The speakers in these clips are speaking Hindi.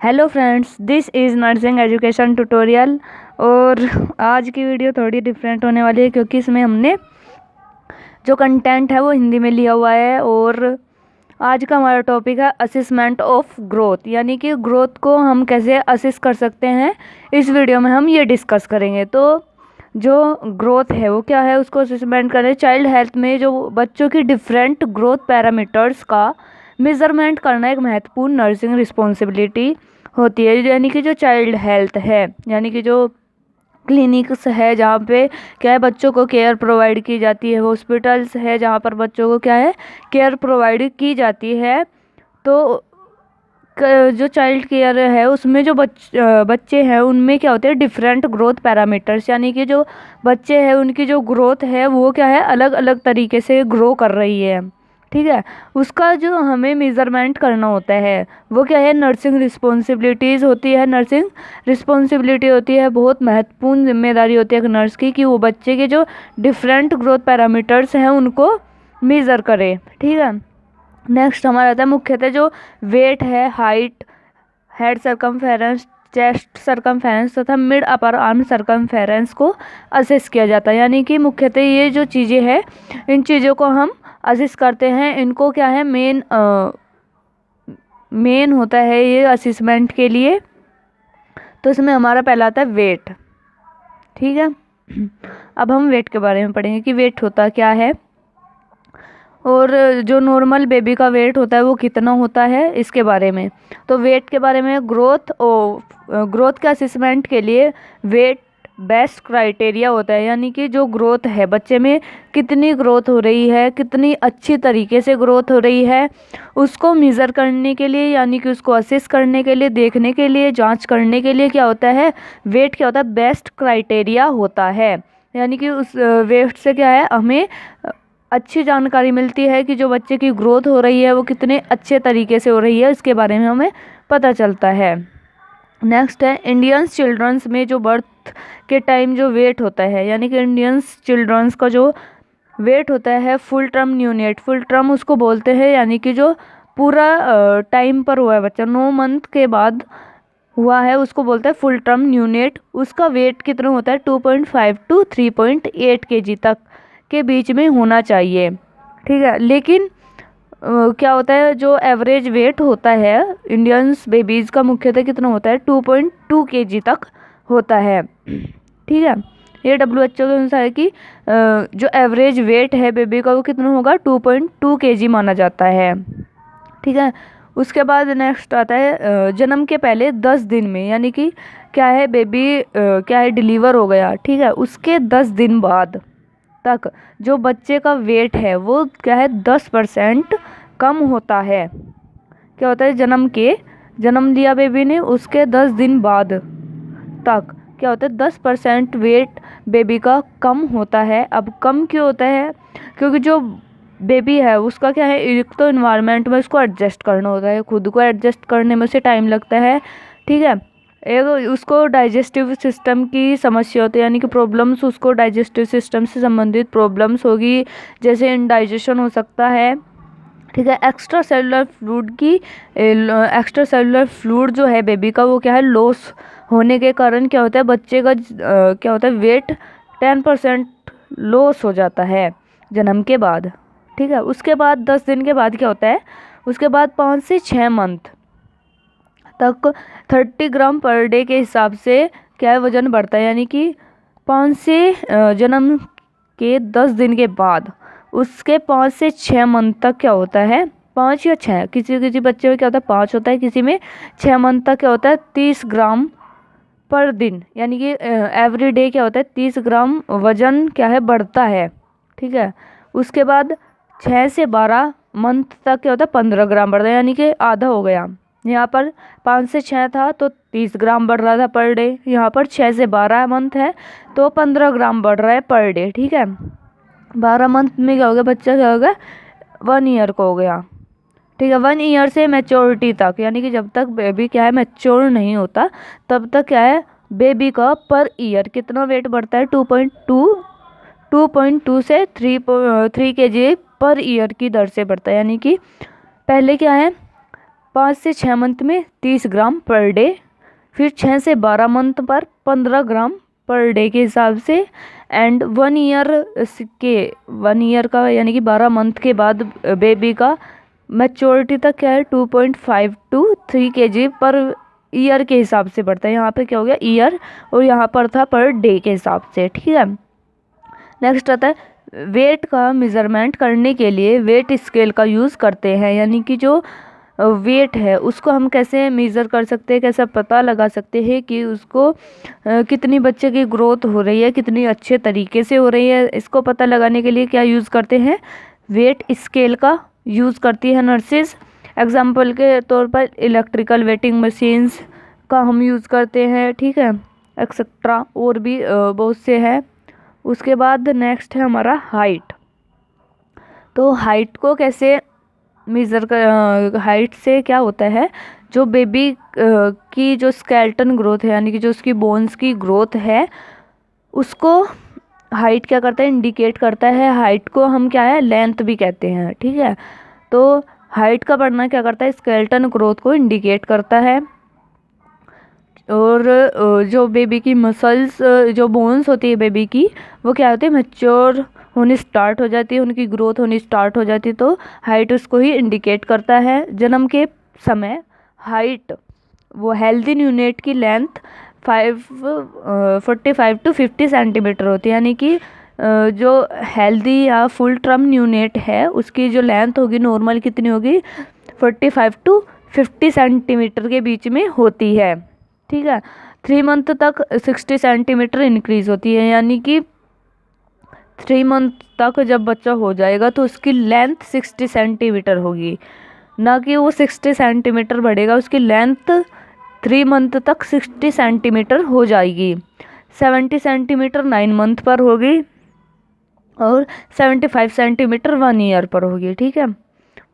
Hello friends, this is nursing education tutorial. और आज की वीडियो थोड़ी डिफरेंट होने वाली है क्योंकि इसमें हमने जो कंटेंट है वो हिंदी में लिया हुआ है। और आज का हमारा टॉपिक है असेसमेंट ऑफ ग्रोथ, यानी कि ग्रोथ को हम कैसे असेस कर सकते हैं। इस वीडियो में हम ये डिस्कस करेंगे। तो जो ग्रोथ है वो क्या है, उसको असेसमेंट करें। चाइल्ड हेल्थ में जो बच्चों की डिफरेंट ग्रोथ पैरामीटर्स का मेज़रमेंट करना एक महत्वपूर्ण नर्सिंग रिस्पॉन्सिबिलिटी होती है। यानी कि जो चाइल्ड हेल्थ है, यानी कि जो क्लिनिक्स है जहाँ पे क्या है बच्चों को केयर प्रोवाइड की जाती है, हॉस्पिटल्स है जहाँ पर बच्चों को क्या है केयर प्रोवाइड की जाती है। तो जो चाइल्ड केयर है उसमें जो बच्चे हैं उनमें क्या होते हैं डिफरेंट ग्रोथ पैरामीटर्स, यानी कि जो बच्चे हैं उनकी जो ग्रोथ है वो क्या है अलग अलग तरीके से ग्रो कर रही है। ठीक है, उसका जो हमें मेज़रमेंट करना होता है वो क्या है नर्सिंग रिस्पॉन्सिबिलिटीज़ होती है। नर्सिंग रिस्पॉन्सिबिलिटी होती है, बहुत महत्वपूर्ण जिम्मेदारी होती है एक नर्स की कि वो बच्चे के जो डिफरेंट ग्रोथ पैरामीटर्स हैं उनको मेज़र करे। ठीक है, नेक्स्ट हमारा आता है मुख्यतः जो वेट है, height, head circumference, chest circumference तथा मिड अपर आर्म सरकमफेरेंस को असेस किया जाता है। यानी कि मुख्यतः ये जो चीज़ें हैं इन चीज़ों को हम असेस करते हैं। इनको क्या है मेन होता है ये असेसमेंट के लिए। तो इसमें हमारा पहला आता है वेट। ठीक है, अब हम वेट के बारे में पढ़ेंगे कि वेट होता क्या है और जो नॉर्मल बेबी का वेट होता है वो कितना होता है इसके बारे में। तो वेट के बारे में ग्रोथ के असेसमेंट के लिए वेट बेस्ट क्राइटेरिया होता है। यानी कि जो ग्रोथ है बच्चे में कितनी ग्रोथ हो रही है, कितनी अच्छी तरीके से ग्रोथ हो रही है, उसको मेज़र करने के लिए, यानी कि उसको असेस करने के लिए, देखने के लिए, जांच करने के लिए क्या होता है वेट क्या होता है बेस्ट क्राइटेरिया होता है। यानी कि उस वेट से क्या है हमें अच्छी जानकारी मिलती है कि जो बच्चे की ग्रोथ हो रही है वो कितने अच्छे तरीके से हो रही है, इसके बारे में हमें पता चलता है। नेक्स्ट है इंडियंस चिल्ड्रंस में जो बर्थ के टाइम जो वेट होता है, यानी कि इंडियंस चिल्ड्रंस का जो वेट होता है full term neonate, full term उसको बोलते हैं, यानी कि जो पूरा टाइम पर हुआ है बच्चा 9 मंथ के बाद हुआ है उसको बोलते हैं फुल टर्म न्यूनेट। उसका वेट कितना होता है 2.5 टू 3.8 kg तक के बीच में होना चाहिए। ठीक है, लेकिन क्या होता है जो एवरेज वेट होता है इंडियंस बेबीज़ का मुख्यतः कितना होता है 2.2 kg तक होता है। ठीक है, ये WHO के अनुसार है कि जो एवरेज वेट है बेबी का वो कितना होगा 2.2 kg माना जाता है। ठीक है, उसके बाद नेक्स्ट आता है जन्म के पहले 10 दिन में, यानी कि क्या है बेबी क्या है डिलीवर हो गया। ठीक है, उसके 10 दिन बाद तक जो बच्चे का वेट है वो क्या है 10% कम होता है। क्या होता है जन्म लिया बेबी ने उसके 10 दिन बाद तक क्या होता है 10% वेट बेबी का कम होता है। अब कम क्यों होता है, क्योंकि जो बेबी है उसका क्या है एक तो इन्वायरमेंट में उसको एडजस्ट करना होता है, खुद को एडजस्ट करने में उसे टाइम लगता है। ठीक है, एक उसको डाइजेस्टिव सिस्टम की समस्या होती है, यानी कि प्रॉब्लम्स, उसको डाइजेस्टिव सिस्टम से संबंधित प्रॉब्लम्स होगी, जैसे इंडाइजेशन हो सकता है। ठीक है, एक्स्ट्रा सेलुलर फ्लूइड जो है बेबी का वो क्या है लॉस होने के कारण क्या होता है बच्चे का क्या होता है वेट 10% लॉस हो जाता है जन्म के बाद। ठीक है, उसके बाद 10 दिन के बाद क्या होता है, उसके बाद 5 से 6 मंथ तक 30 ग्राम पर डे के हिसाब से क्या है वजन बढ़ता है। यानी कि 5 से जन्म के 10 दिन के बाद उसके 5 से 6 मंथ तक क्या होता है 5 या 6, किसी किसी बच्चे में क्या होता है 5 होता है, किसी में 6 मंथ तक क्या होता है 30 ग्राम पर दिन, यानी कि एवरी डे क्या होता है 30 ग्राम वजन क्या है बढ़ता है। ठीक है, उसके बाद 6 से 12 मंथ तक क्या होता है 15 ग्राम बढ़ता है, यानी कि आधा हो गया। यहाँ पर 5 से 6 था तो 30 ग्राम बढ़ रहा था पर डे, यहाँ पर 6 से 12 मंथ है तो 15 ग्राम बढ़ रहा है पर डे। ठीक है, 12 मंथ में क्या हो गया बच्चा क्या हो गया 1 ईयर को हो गया। ठीक है, 1 ईयर से मैच्योरिटी तक, यानी कि जब तक बेबी क्या है मैच्योर नहीं होता तब तक क्या है बेबी का पर ईयर कितना वेट बढ़ता है 2.2 से 3 kg पर ईयर की दर से बढ़ता है। यानी कि पहले क्या है 5 से 6 मंथ में 30 ग्राम पर डे, फिर 6 से 12 मंथ पर 15 ग्राम पर डे के हिसाब से, एंड 1 ईयर का यानी कि 12 मंथ के बाद बेबी का मैच्योरिटी तक क्या है 2.5 to 3 kg पर ईयर के हिसाब से बढ़ता है। यहाँ पे क्या हो गया ईयर, और यहाँ पर था पर डे के हिसाब से, ठीक है। नेक्स्ट आता है वेट का मेज़रमेंट करने के लिए वेट स्केल का यूज़ करते हैं, यानी कि जो वेट है उसको हम कैसे मेज़र कर सकते हैं, कैसे पता लगा सकते हैं कि उसको कितनी बच्चे की ग्रोथ हो रही है, कितनी अच्छे तरीके से हो रही है। इसको पता लगाने के लिए क्या यूज़ करते हैं, वेट स्केल का यूज़ करती है नर्सेज। एग्जाम्पल के तौर पर इलेक्ट्रिकल वेटिंग मशीन्स का हम यूज़ करते हैं, ठीक है, एक्सेट्रा और भी बहुत से हैं। उसके बाद नेक्स्ट है हमारा हाइट। तो हाइट को कैसे मेज़र कर, हाइट से क्या होता है, जो बेबी की जो स्केलेटन ग्रोथ है यानी कि जो उसकी बोन्स की ग्रोथ है उसको हाइट क्या करता है, इंडिकेट करता है। हाइट को हम क्या है लेंथ भी कहते हैं, ठीक है। तो हाइट का बढ़ना क्या करता है, स्केलेटन ग्रोथ को इंडिकेट करता है। और जो बेबी की मसल्स, जो बोन्स होती है बेबी की, वो क्या होती है मैच्योर होनी स्टार्ट हो जाती है, उनकी ग्रोथ होनी स्टार्ट हो जाती है। तो हाइट उसको ही इंडिकेट करता है। जन्म के समय हाइट, वो हेल्दी न्यूनेट की लेंथ 45 to 50 सेंटीमीटर होती है, यानी कि जो हेल्दी या फुल टर्म न्यूनेट है उसकी जो लेंथ होगी नॉर्मल कितनी होगी, 45 to 50 सेंटीमीटर के बीच में होती है, ठीक है। 3 मंथ तक 60 सेंटीमीटर इंक्रीज होती है, यानी कि 3 मंथ तक जब बच्चा हो जाएगा तो उसकी लेंथ 60 सेंटीमीटर होगी, ना कि वो 60 सेंटीमीटर बढ़ेगा, उसकी लेंथ 3 मंथ तक 60 सेंटीमीटर हो जाएगी। 70 सेंटीमीटर 9 मंथ पर होगी और 75 सेंटीमीटर 1 ईयर पर होगी, ठीक है।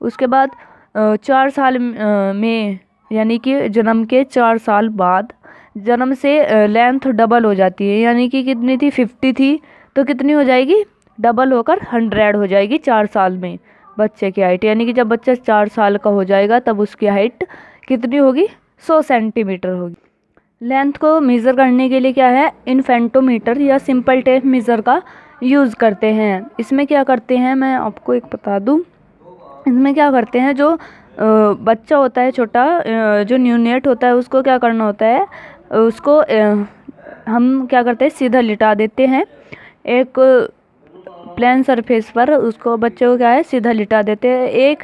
उसके बाद 4 साल में यानी कि जन्म के 4 साल बाद जन्म से लेंथ डबल हो जाती है, यानी कि कितनी थी 50 थी तो कितनी हो जाएगी, डबल होकर 100 हो जाएगी 4 साल में बच्चे की हाइट। यानी कि जब बच्चा 4 साल का हो जाएगा तब उसकी हाइट कितनी होगी, 100 सेंटीमीटर होगी। लेंथ को मेज़र करने के लिए क्या है, इन्फेंटोमीटर या सिंपल टेप मेज़र का यूज़ करते हैं। इसमें क्या करते हैं, मैं आपको एक बता दूं, इसमें क्या करते हैं, जो बच्चा होता है छोटा, जो न्यूनेट होता है उसको क्या करना होता है, उसको हम क्या करते हैं सीधा लिटा देते हैं एक प्लेन सरफेस पर, उसको बच्चे को क्या है सीधा लिटा देते हैं। एक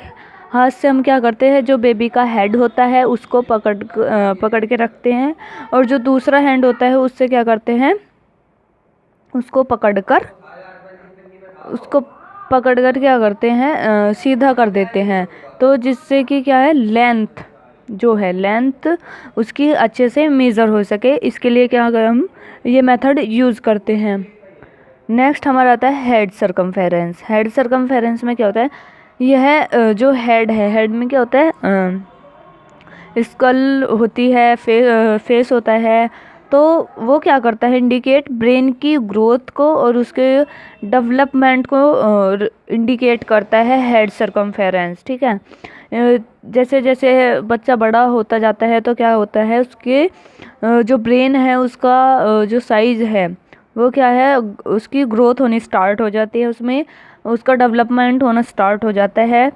हाथ से हम क्या करते हैं, जो बेबी का हेड होता है उसको पकड़ के रखते हैं, और जो दूसरा हैंड होता है उससे क्या करते हैं, उसको पकड़कर क्या करते हैं, सीधा कर देते हैं। तो जिससे कि क्या है लेंथ जो है, लेंथ उसकी अच्छे से मेज़र हो सके, इसके लिए क्या हम ये मेथड यूज़ करते हैं। नेक्स्ट हमारा आता है हेड सर्कमफेरेंस। हेड सर्कमफेरेंस में क्या होता है, यह जो हेड है, हेड में क्या होता है, स्कल होती है, फेस होता है, तो वो क्या करता है, इंडिकेट ब्रेन की ग्रोथ को और उसके डेवलपमेंट को इंडिकेट करता है हेड सर्कमफेरेंस, ठीक है। जैसे जैसे बच्चा बड़ा होता जाता है तो क्या होता है, उसके जो ब्रेन है उसका जो साइज़ है वो क्या है, उसकी ग्रोथ होनी स्टार्ट हो जाती है, उसमें उसका डेवलपमेंट होना स्टार्ट हो जाता है।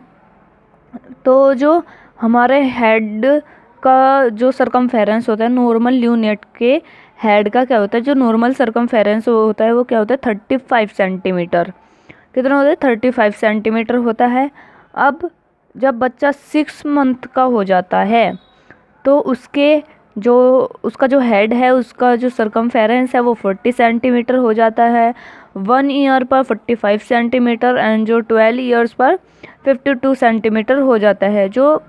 तो जो हमारे हेड का जो सर्कमफेरेंस होता है, नॉर्मल न्यूनेट के हेड का क्या होता है, जो नॉर्मल सर्कमफेरेंस होता है वो क्या होता है 35 सेंटीमीटर। कितना होता है 35 सेंटीमीटर होता है। अब जब बच्चा 6 मंथ का हो जाता है तो उसका जो हेड है, उसका जो सर्कमफेरेंस है वो 40 सेंटीमीटर हो जाता है। 1 ईयर पर 45 सेंटीमीटर एंड जो 12 ईयर्स पर 52 सेंटीमीटर हो जाता है। जो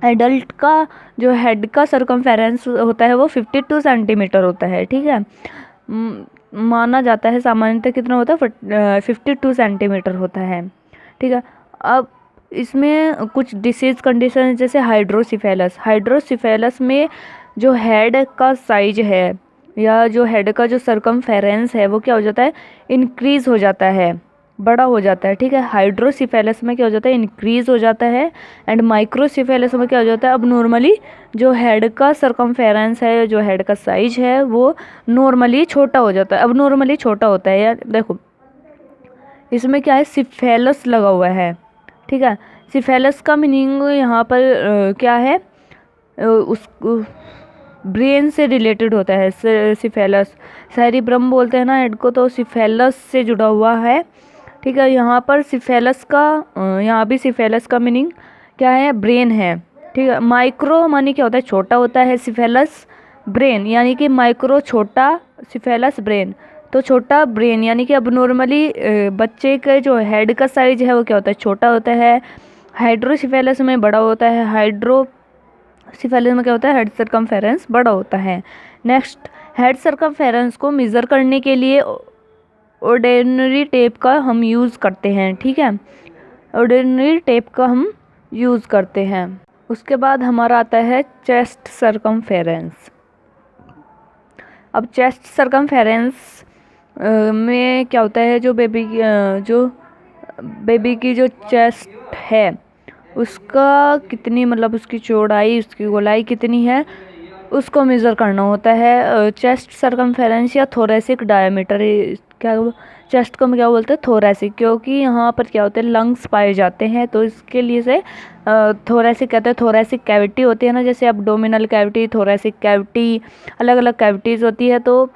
एडल्ट का जो हेड का सर्कमफेरेंस होता है वो 52 सेंटीमीटर होता है, ठीक है। माना जाता है सामान्यतः कितना होता है 52 सेंटीमीटर होता है, ठीक है। अब इसमें कुछ डिसीज़ कंडीशन जैसे हाइड्रोसिफेलस में जो हेड का साइज है या जो हेड का जो सर्कमफेरेंस है वो क्या हो जाता है, इंक्रीज़ हो जाता है, बड़ा हो जाता है, ठीक है। हाइड्रोसिफेलस में क्या हो जाता है, इंक्रीज हो जाता है। एंड माइक्रोसिफेलस में क्या हो जाता है, अब नॉर्मली जो हेड का सरकमफेरेंस है, जो हेड का साइज है, वो नॉर्मली छोटा हो जाता है। अब नॉर्मली छोटा होता है यार, देखो इसमें क्या है, सिफेलस लगा हुआ है, ठीक है। सिफेलस का मीनिंग यहाँ पर क्या है, उस ब्रेन से रिलेटेड होता है। सिफेलस सेरिब्रम बोलते हैं ना हेड को, तो सिफेलस से जुड़ा हुआ है, ठीक है। यहाँ पर सिफेलस का यहाँ भी सिफेलस का मीनिंग क्या है, ब्रेन है, ठीक है। माइक्रो मानी क्या होता है, छोटा होता है। सिफेलस ब्रेन यानी कि माइक्रो छोटा, सिफेलस ब्रेन तो छोटा ब्रेन, यानी कि अब नॉर्मली बच्चे के जो हेड का साइज है वो क्या होता है, छोटा होता है। हाइड्रोसिफेलस में बड़ा होता है, हाइड्रोसिफेलस में क्या होता है, हेड सरकमफेरेंस बड़ा होता है। नेक्स्ट, हेड सरकमफेरेंस को मेज़र करने के लिए ऑर्डिनरी टेप का हम यूज़ करते हैं, ठीक है। ऑर्डिनरी टेप का हम यूज़ करते हैं। उसके बाद हमारा आता है चेस्ट सरकमफेरेंस। अब चेस्ट सरकमफेरेंस में क्या होता है, जो बेबी की जो चेस्ट है उसका कितनी, मतलब उसकी चौड़ाई, उसकी गोलाई कितनी है, उसको मेज़र करना होता है। चेस्ट सरकमफेरेंस या थोरेसिक डायमीटर, क्या चेस्ट को हम क्या बोलते हैं, थोरेसिक, क्योंकि यहाँ पर क्या होते हैं, लंग्स पाए जाते हैं, तो इसके लिए से थोरेसिक कहते हैं। थोरेसिक कैविटी होती है ना, जैसे एब्डोमिनल कैविटी, थोरेसिक कैविटी, अलग अलग कैविटीज़ होती है। तो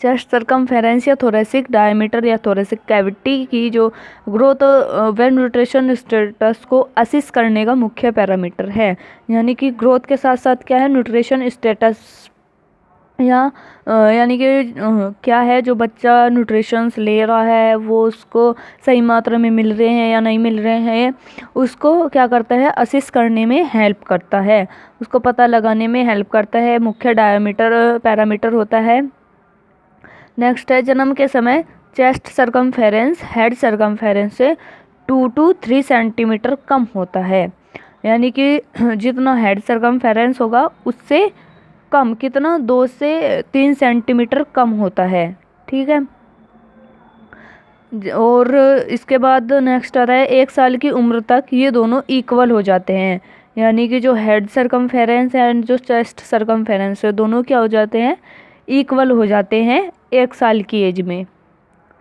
चेस्ट सरकमफेरेंस या थोरेसिक डायमीटर या थोरेसिक कैविटी की जो ग्रोथ व न्यूट्रिशन स्टेटस को असिस्ट करने का मुख्य पैरामीटर है। यानी कि ग्रोथ के साथ साथ क्या है, न्यूट्रिशन स्टेटस, या यानी कि क्या है, जो बच्चा न्यूट्रिशंस ले रहा है वो उसको सही मात्रा में मिल रहे हैं या नहीं मिल रहे हैं, उसको क्या करता है, असिस्ट करने में हेल्प करता है, उसको पता लगाने में हेल्प करता है। मुख्य पैरामीटर होता है। नेक्स्ट है, जन्म के समय चेस्ट सरकमफेरेंस हेड सरकमफेरेंस से 2 to 3 सेंटीमीटर कम होता है। यानी कि जितना हेड सरकमफेरेंस होगा उससे कम, कितना, 2 से 3 सेंटीमीटर कम होता है, ठीक है। और इसके बाद नेक्स्ट आता है, 1 साल की उम्र तक ये दोनों इक्वल हो जाते हैं। यानी कि जो हेड सरकमफेरेंस एंड जो चेस्ट सरकमफेरेंस है, दोनों क्या हो जाते हैं, इक्वल हो जाते हैं 1 साल की एज में,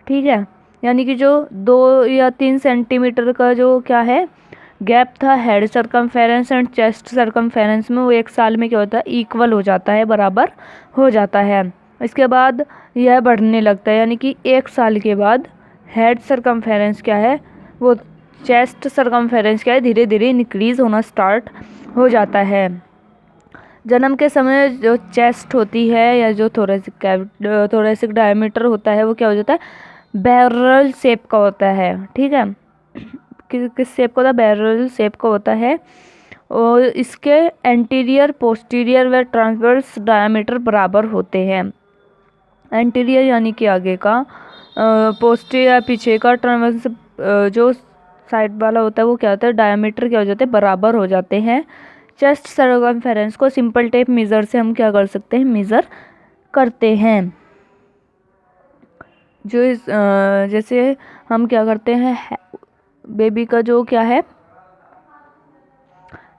ठीक है। यानी कि जो 2 या 3 सेंटीमीटर का जो क्या है गैप था head circumference and chest circumference में, वो 1 साल में क्या होता है, इक्वल हो जाता है, बराबर हो जाता है। इसके बाद यह बढ़ने लगता है, यानी कि 1 साल के बाद हेड सरकमफेरेंस क्या है, वो चेस्ट सरकमफेरेंस क्या है, धीरे धीरे इंक्रीज होना स्टार्ट हो जाता है। जन्म के समय जो चेस्ट होती है या जो थोरेसिक डायमीटर होता है, वो क्या हो जाता है, बैरल शेप का होता है, ठीक है। किस शेप का होता है, बैरल शेप का होता है। और इसके एंटीरियर, पोस्टीरियर व ट्रांसवर्स डायमीटर बराबर होते हैं। एंटीरियर यानी कि आगे का, पोस्टीरियर पीछे का, ट्रांसवर्स जो साइड वाला होता है वो क्या होता है, डायमीटर क्या हो जाते हैं, बराबर हो जाते हैं। चेस्ट सरकमफेरेंस को सिंपल टेप मेज़र से हम क्या कर सकते हैं, मेज़र करते हैं। जो जैसे हम क्या करते हैं, बेबी का जो क्या है,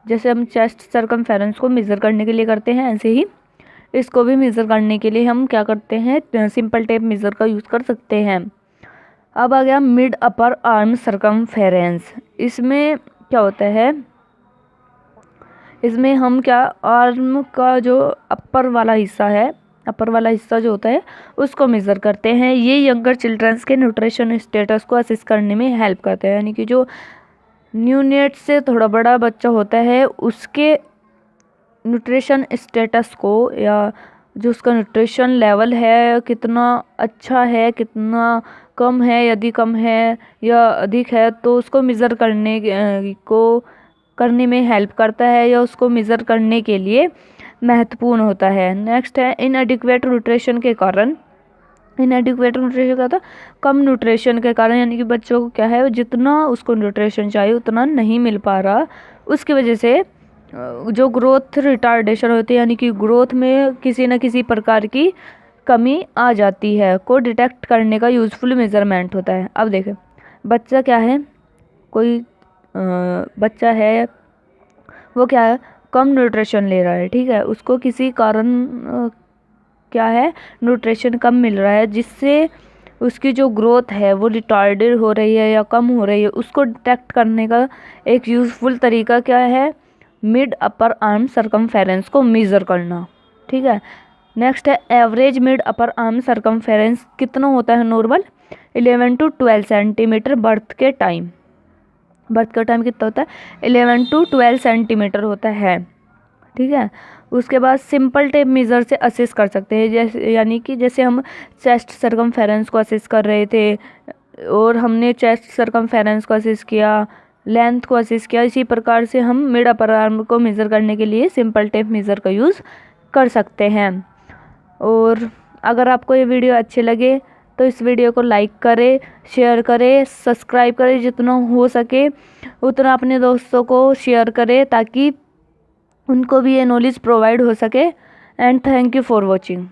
जैसे हम चेस्ट सरकमफेरेंस को मेज़र करने के लिए करते हैं, ऐसे ही इसको भी मेज़र करने के लिए हम क्या करते हैं, सिंपल टेप मेज़र का यूज़ कर सकते हैं। अब आ गया मिड अपर आर्म सरकमफेरेंस। इसमें क्या होता है, इसमें हम क्या, आर्म का जो अपर वाला हिस्सा है, अपर वाला हिस्सा जो होता है उसको मेज़र करते हैं। ये यंगर चिल्ड्रंस के न्यूट्रिशन स्टेटस को असिस्ट करने में हेल्प करते हैं। यानी कि जो न्यूनेट से थोड़ा बड़ा बच्चा होता है उसके न्यूट्रिशन स्टेटस को, या जो उसका न्यूट्रिशन लेवल है कितना अच्छा है, कितना कम है, यदि कम है या अधिक है, तो उसको मेज़र करने में हेल्प करता है, या उसको मेज़र करने के लिए महत्वपूर्ण होता है। नेक्स्ट है, इनएडिक्वेट न्यूट्रिशन के कारण, इनएडिक्वेट न्यूट्रिशन का था कम न्यूट्रिशन के कारण, यानी कि बच्चों को क्या है, जितना उसको न्यूट्रिशन चाहिए उतना नहीं मिल पा रहा, उसकी वजह से जो ग्रोथ रिटार्डेशन होती है, यानी कि ग्रोथ में किसी न किसी प्रकार की कमी आ जाती है को डिटेक्ट करने का यूज़फुल मेज़रमेंट होता है। अब देखें, बच्चा क्या है, कोई बच्चा है, वो क्या है, कम न्यूट्रिशन ले रहा है, ठीक है, उसको किसी कारण क्या है, न्यूट्रिशन कम मिल रहा है, जिससे उसकी जो ग्रोथ है वो रिटार्डेड हो रही है या कम हो रही है। उसको डिटेक्ट करने का एक यूज़फुल तरीका क्या है, मिड अपर आर्म सरकमफेरेंस को मेज़र करना, ठीक है। नेक्स्ट है average mid upper arm circumference कितना होता है नॉर्मल, 11 to 12 सेंटीमीटर बर्थ के टाइम। बर्थ का टाइम कितना होता है, 11 to 12 सेंटीमीटर होता है, ठीक है। उसके बाद सिंपल टेप मेज़र से असेस कर सकते हैं, जैसे यानी कि जैसे हम चेस्ट सरकमफेरेंस को असेस कर रहे थे और हमने चेस्ट सरकमफेरेंस को असेस किया, लेंथ को असेस किया, इसी प्रकार से हम मिड अपर आर्म को मेज़र करने के लिए सिंपल टेप मेज़र का यूज़ कर सकते हैं। और अगर आपको ये वीडियो अच्छे लगे तो इस वीडियो को लाइक करें, शेयर करें, सब्सक्राइब करें, जितना हो सके उतना अपने दोस्तों को शेयर करें ताकि उनको भी ये नॉलेज प्रोवाइड हो सके। And thank you for watching.